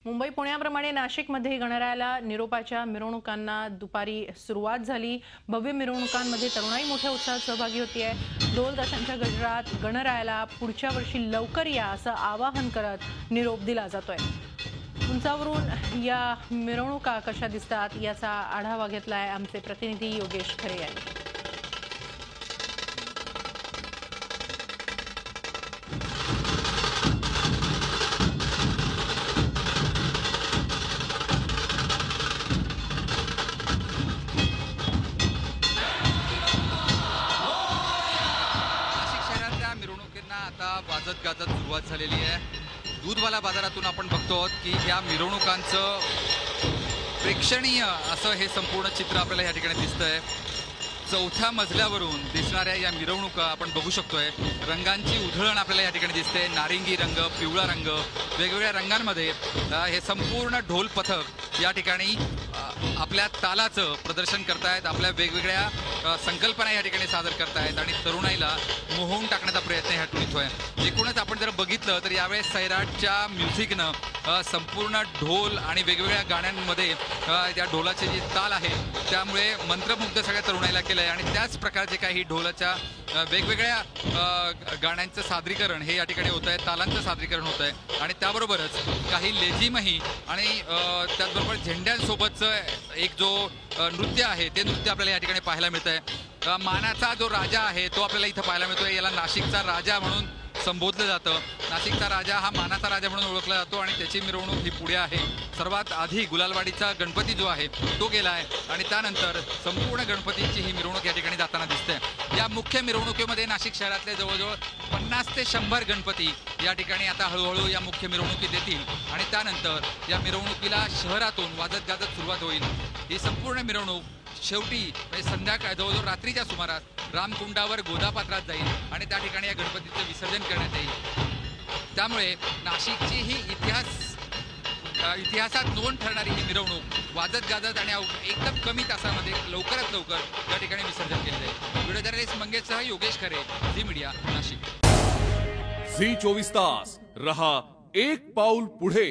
मुंबई पुण्याप्रमाणे नाशिकमध्ये गणरायाला निरोपाच्या मिरवणुकांना दुपारी सुरुवात झाली। भव्य मिरवणुकांमध्ये तरुणाई मोठ्या उत्साहात सहभागी होतीये। ढोल ताशांच्या गजरात गणरायाला पुढच्या वर्षी लवकर या असं आवाहन करत निरोप दिला जातोय। उंचावरून या मिरवणुका कशा दिसतात याचा आढावा घेतलाय आमचे प्रतिनिधी योगेश खरे यांनी। आता वाजत गाजत सुरुवात झालेली आहे। दूधवाला बाजारातून आपण बघतो आहोत की या मिरवणुकांचं प्रेक्षणीय असं हे संपूर्ण चित्र आपल्याला या ठिकाणी दिसतंय। चौथ्या मजल्यावरून दिसणाऱ्या या मिरवणुका आपण बघू शकतोय। रंगांची उधळण आपल्याला या ठिकाणी दिसते। नारिंगी रंग, पिवळा रंग, वेगवेगळ्या रंगांमध्ये हे संपूर्ण ढोल पथक या ठिकाणी आपल्या तालाचं प्रदर्शन करतायत, आपल्या वेगवेगळ्या संकल्पना या ठिकाणी सादर करतायत आणि तरुणाईला मोहून टाकण्याचा प्रयत्न ह्यातून होतोय। एकूणच आपण जर बघितलं तर यावेळेस सैराटच्या म्युझिकनं संपूर्ण ढोल आणि वेगवेगळ्या गाण्यांमध्ये त्या ढोलाचे जे ताल आहे त्यामुळे मंत्रमुग्ध सगळ्या तरुणाईला केलं आहे आणि त्याच प्रकारचे काही ढोलाच्या वेगवेगळ्या गाण्यांचं सादरीकरण हे या ठिकाणी होत आहे, तालांचं सादरीकरण होत आहे आणि त्याबरोबरच काही लेझिमही आणि त्याचबरोबर झेंड्यांसोबतचं एक जो नृत्य आहे ते नृत्य आपल्याला या ठिकाणी पाहायला मिळत आहे। मानाचा जो राजा आहे तो आपल्याला इथं पाहायला मिळतोय। याला नाशिकचा राजा म्हणून संबोधलं जातं। नाशिकचा राजा हा मानाचा राजा म्हणून ओळखला जातो आणि त्याची मिरवणूक ही पुढे आहे। सर्वात आधी गुलालवाडीचा गणपती जो आहे तो गेला आहे आणि त्यानंतर संपूर्ण गणपतीची ही मिरवणूक या ठिकाणी जाताना दिसते। या मुख्य मिरवणुकीमध्ये नाशिक शहरातले जवळजवळ 50 ते 100 गणपती या ठिकाणी आता हळूहळू या मुख्य मिरवणुकीत येतील आणि त्यानंतर या मिरवणुकीला शहरातून वाजत गाजत सुरुवात होईल। ही संपूर्ण मिरवणूक शेवटी म्हणजे संध्याकाळ जवळजवळ रात्रीच्या सुमारास रामकुंडावर गोदापात्रात जाईल आणि त्या ठिकाणी या गणपतीचं विसर्जन करण्यात येईल। त्यामुळे नाशिकची ही इतिहासात नोंद ठरणारी ही मिरवणूक वाजत गाजत आणि एकदम कमी तासामध्ये लवकरात लवकर या ठिकाणी विसर्जन केले जाईल। व्हिडिओ जर्नलिस्ट मंगेशसह योगेश खरे, झी मीडिया, नाशिक। झी 24 तास रहा एक पाऊल पुढे।